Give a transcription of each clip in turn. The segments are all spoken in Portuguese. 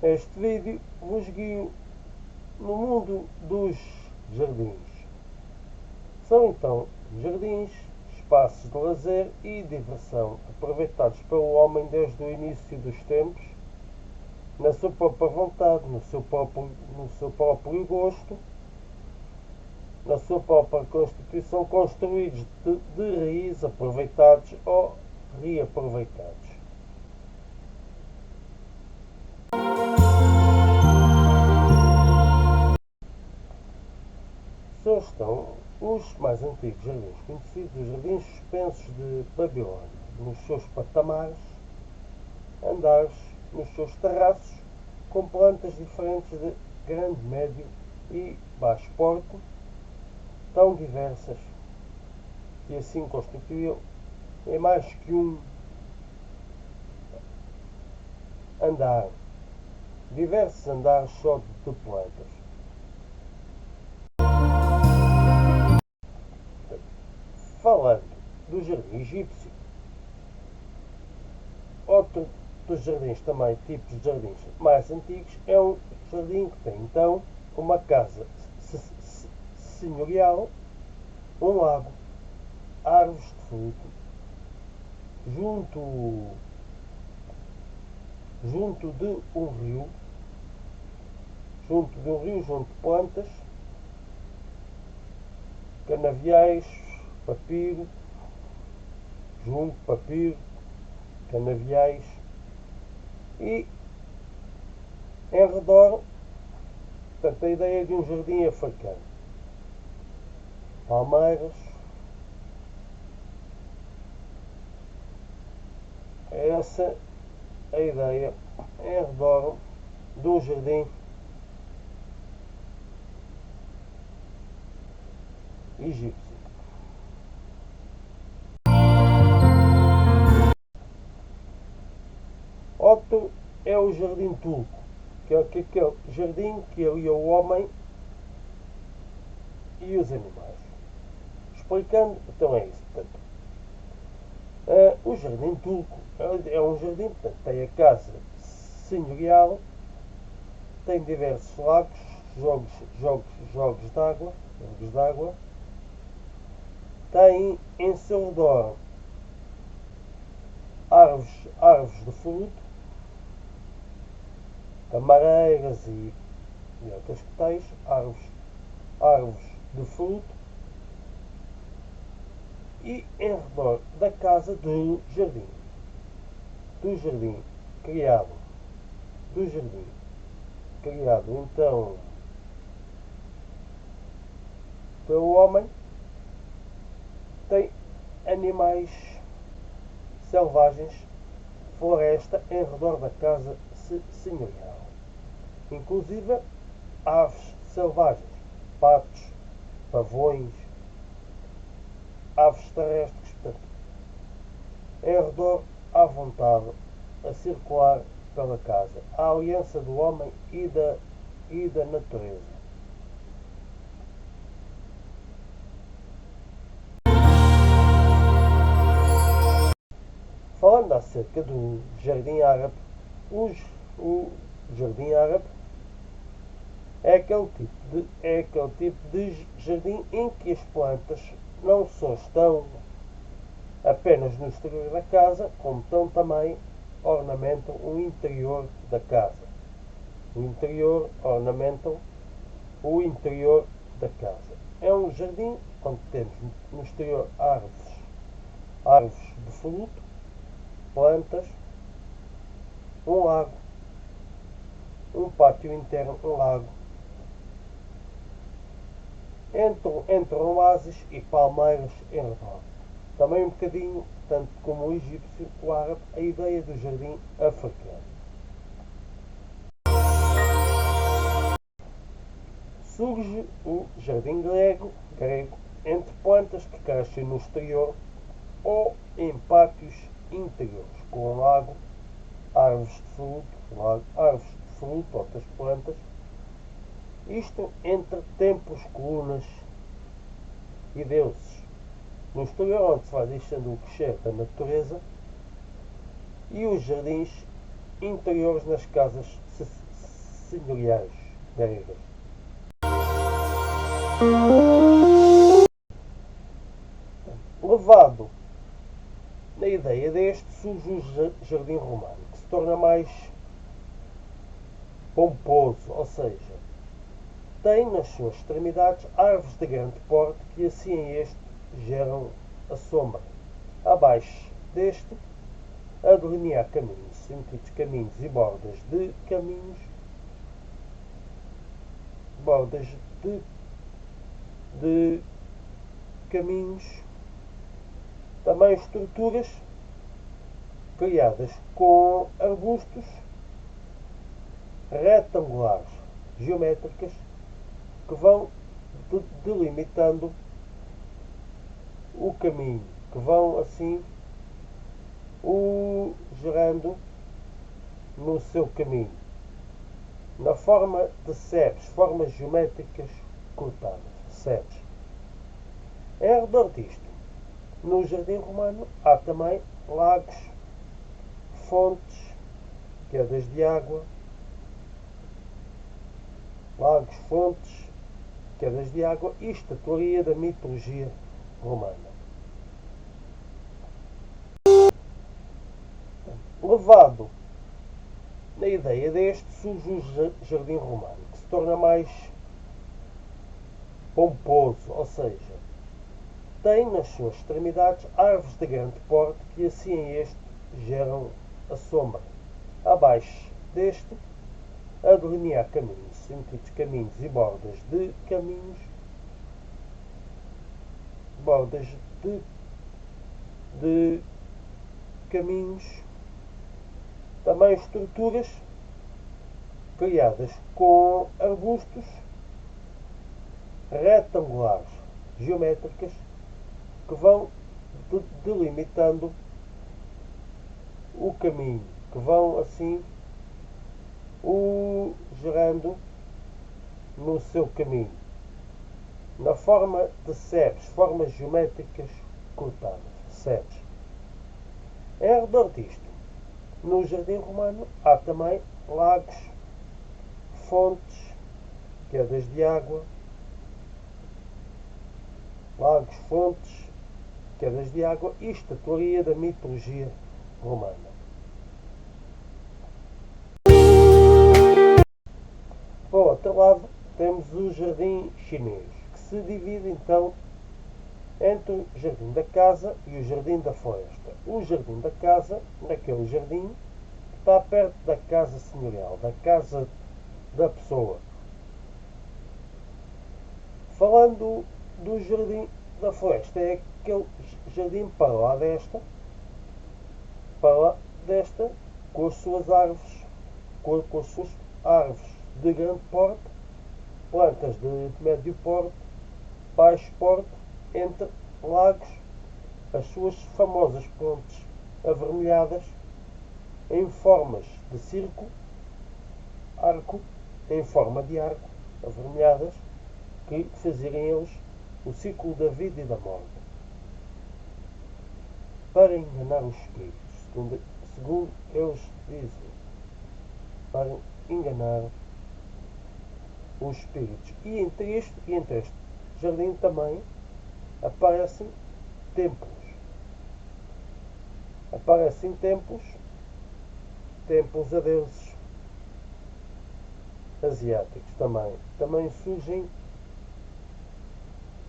Neste vídeo vos guio no mundo dos jardins. São então jardins, espaços de lazer e diversão aproveitados pelo homem desde o início dos tempos, na sua própria vontade, no seu próprio gosto, na sua própria constituição, construídos de raiz, aproveitados ou reaproveitados. Só estão os mais antigos jardins conhecidos, os jardins suspensos de Babilónia, nos seus patamares, andares, nos seus terraços, com plantas diferentes de grande, médio e baixo porte, tão diversas que assim constituíam em mais que um andar, diversos andares só de plantas. Falando do jardim egípcio, outro dos jardins também, tipos de jardins mais antigos, é um jardim que tem então uma casa senhorial, um lago, árvores de fruto, junto de um rio, junto de plantas, canaviais, papiro, canaviais, e em redor, portanto, a ideia de um jardim africano. Palmeiras. É essa a ideia em redor de um jardim egípcio. Outro é o jardim turco, que é aquele jardim que alia o homem e os animais. Explicando, então é isso. Portanto, o jardim turco é um jardim, portanto, tem a casa senhorial, tem diversos lagos, jogos de água, tem em seu redor árvores de fruto, camareiras e outras que tais, árvores de fruto, e em redor da casa do jardim criado então pelo homem, tem animais selvagens, floresta em redor da casa senhorial, inclusive aves selvagens, patos, pavões, aves terrestres, portanto, em redor à vontade, a circular pela casa, a aliança do homem e da natureza. Falando acerca do jardim árabe, o jardim árabe é aquele tipo de jardim em que as plantas não só estão apenas no exterior da casa, como também ornamentam o interior da casa. Ornamentam o interior da casa. É um jardim onde temos no exterior árvores de fruto, plantas, um lago, um pátio interno, um lago, entre oásis e palmeiras em redor. Também um bocadinho, tanto como o egípcio, o árabe, a ideia do jardim africano. Surge o jardim grego, entre plantas que crescem no exterior ou em pátios interiores, com um lago, árvores de fruto, outras plantas. Isto entre templos, colunas e deuses. No exterior, onde se vai deixando o crescer da natureza, e os jardins interiores nas casas senhoriais gregas. Levado na ideia deste, surge o jardim romano, que se torna mais pomposo, ou seja, tem nas suas extremidades árvores de grande porte que assim este geram a sombra. Abaixo deste, a delinear caminhos, sentidos caminhos e bordas de caminhos, bordas de caminhos, também estruturas criadas com arbustos retangulares geométricas que vão delimitando o caminho, que vão assim o gerando no seu caminho, na forma de sebes, formas geométricas cortadas, sebes. Em redor disto, no jardim romano, há também lagos, fontes, quedas de água, lagos, fontes, quedas de água e estatuaria da mitologia romana. Levado na ideia deste, surge o jardim romano, que se torna mais pomposo, ou seja, tem nas suas extremidades árvores de grande porte que assim este geram a sombra. Abaixo deste, a delinear caminhos, sentidos caminhos e bordas de caminhos, bordas de caminhos, também estruturas criadas com arbustos retangulares geométricas que vão delimitando o caminho, que vão assim o gerando no seu caminho, na forma de sebes, formas geométricas cortadas, sebes. Em redor disto, no jardim romano, há também lagos, fontes, quedas de água, lagos, fontes, quedas de água e estatuaria da mitologia romana. Por outro lado, temos o jardim chinês, que se divide então entre o jardim da casa e o jardim da floresta. O jardim da casa, naquele jardim, está perto da casa senhorial, da casa da pessoa. Falando do jardim da floresta, é aquele jardim para lá desta, com as suas árvores, com as suas árvores de grande porte, plantas de médio porte, baixo porte, entre lagos, as suas famosas pontes avermelhadas em formas de círculo, arco, em forma de arco, avermelhadas, que fazerem eles o ciclo da vida e da morte, para enganar os espíritos, segundo eles dizem, para enganar os espíritos. E entre este jardim também aparecem templos. Aparecem templos a deuses asiáticos também. Também surgem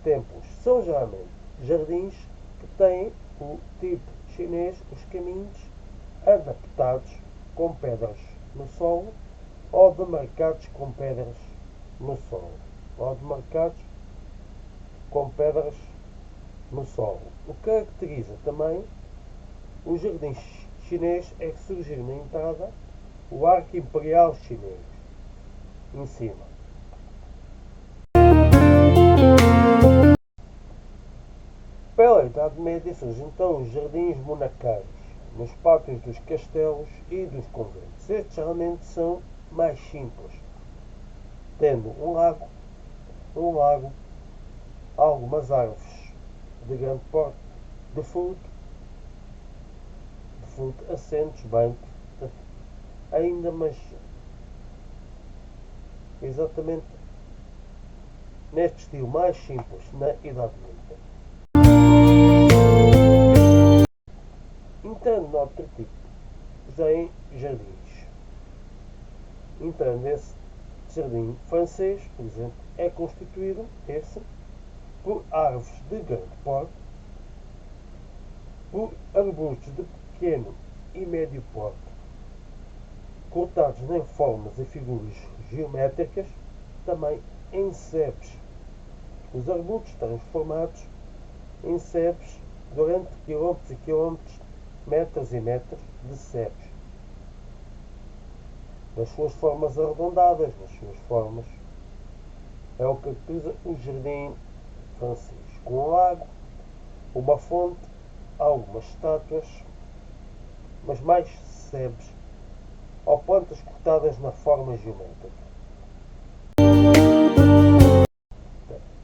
templos. São geralmente jardins que têm o tipo chinês, os caminhos adaptados com pedras no solo ou demarcados com pedras no solo. Ou demarcados com pedras no solo. O que caracteriza também o jardim chinês é que surgir na entrada o arco imperial chinês em cima. Pela Idade Média surgem então os jardins monacais nos pátios dos castelos e dos conventos. Estes geralmente são mais simples, tendo um lago, algumas árvores de grande porte, de fruto, assentos, bancos, ainda, mas exatamente neste estilo mais simples, na Idade Média. Entrando no outro tipo, já em jardins. Entrando nesse jardim francês, por exemplo, é constituído esse por árvores de grande porte, por arbustos de pequeno e médio porte, cortados em formas e figuras geométricas, também em cepos. Os arbustos transformados em cepos durante quilómetros e quilómetros, metros e metros de cepos, nas suas formas arredondadas, nas suas formas. É o que caracteriza o jardim francês, com um lago, uma fonte, algumas estátuas, mas mais sebes ou plantas cortadas na forma geométrica.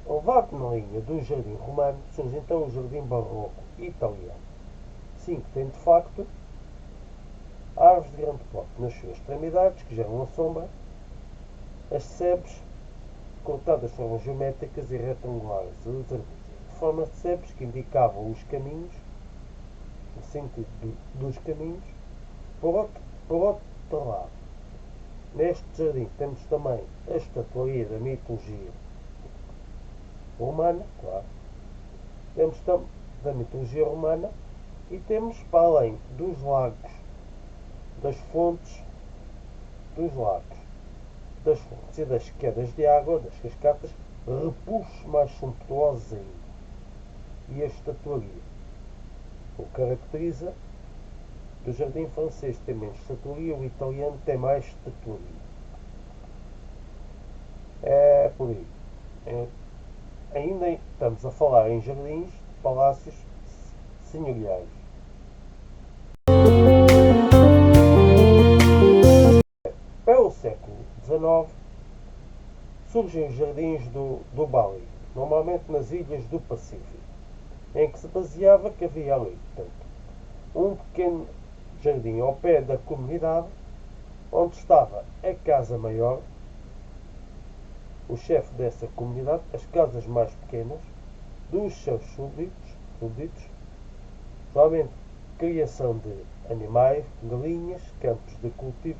Levado na linha do jardim romano, surge então o jardim barroco italiano. Sim, que tem de facto árvores de grande porte nas suas extremidades, que geram a sombra, as sebes cortadas de formas geométricas e retangulares, de formas de sebes que indicavam os caminhos, o sentido dos caminhos. Por outro lado, neste jardim temos também a estatuaria da mitologia romana, claro. Temos da mitologia romana e temos, para além dos lagos, das fontes, e das quedas de água, das cascatas, repuxos mais suntuosos ainda. E a estatuaria. O que caracteriza do jardim francês tem menos estatuaria, o italiano tem mais estatuaria. É por aí. Ainda estamos a falar em jardins, palácios senhoriais. Pelo século XIX surgem os jardins do Bali, normalmente nas ilhas do Pacífico, em que se baseava que havia ali, portanto, um pequeno jardim ao pé da comunidade, onde estava a casa maior, o chefe dessa comunidade, as casas mais pequenas, dos seus súditos, somente criação de animais, galinhas, campos de cultivo,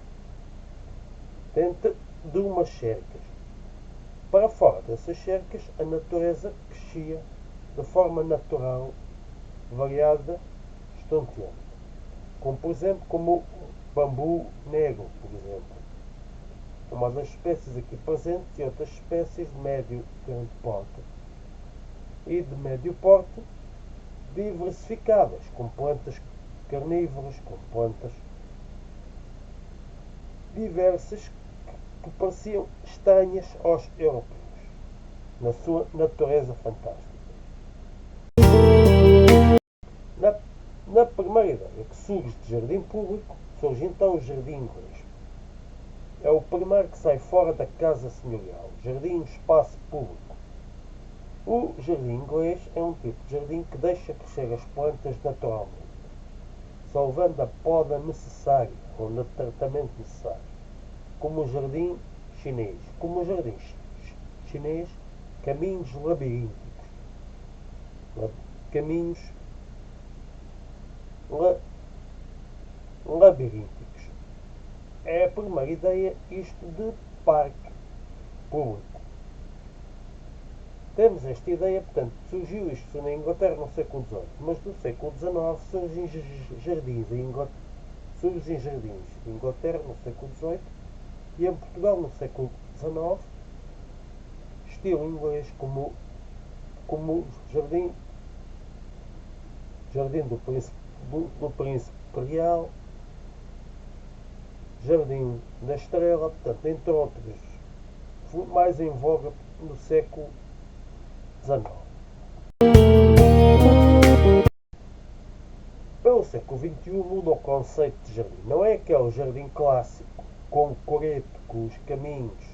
dentro de umas cercas. Para fora dessas cercas, a natureza crescia de forma natural, variada, estonteante. Como, por exemplo, como o bambu negro, por exemplo. Uma das espécies aqui presentes e outras espécies de médio grande porte e de médio porte diversificadas, com plantas carnívoras, com plantas diversas que pareciam estranhas aos europeus, na sua natureza fantástica. Na primeira ideia que surge de jardim público, surge então o jardim inglês. É o primeiro que sai fora da casa senhorial, jardim espaço público. O jardim inglês é um tipo de jardim que deixa crescer as plantas naturalmente, só levando a poda necessária ou no tratamento necessário, como o jardim chinês. Como o jardim chinês, caminhos labirínticos. Caminhos labirínticos. É a primeira ideia, isto de parque público. Temos esta ideia, portanto, surgiu isto na Inglaterra no século XVIII, mas no século XIX surgem jardins em Inglaterra no século XVIII e em Portugal no século XIX, estilo inglês, como jardim do Príncipe Real, Jardim da Estrela, portanto, entre outros, mais em voga no século XIX. Pelo século XXI muda o conceito de jardim. Não é aquele jardim clássico, com o coreto, com os caminhos,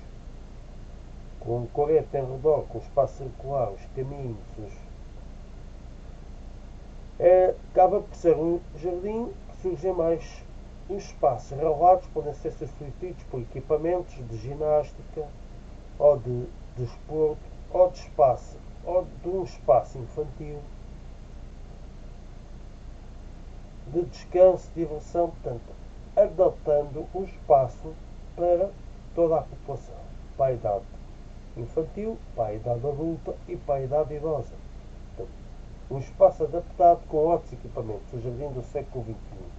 com o coreto em redor, com o espaço circular, os caminhos. Acaba por ser um jardim que surgem mais os espaços relevados, podem ser substituídos por equipamentos de ginástica, ou de desporto, ou de um espaço infantil, de descanso, diversão, portanto, adotando um espaço para toda a população, para a idade infantil, para a idade adulta e para a idade idosa. Portanto, um espaço adaptado com outros equipamentos, o jardim do século XXI.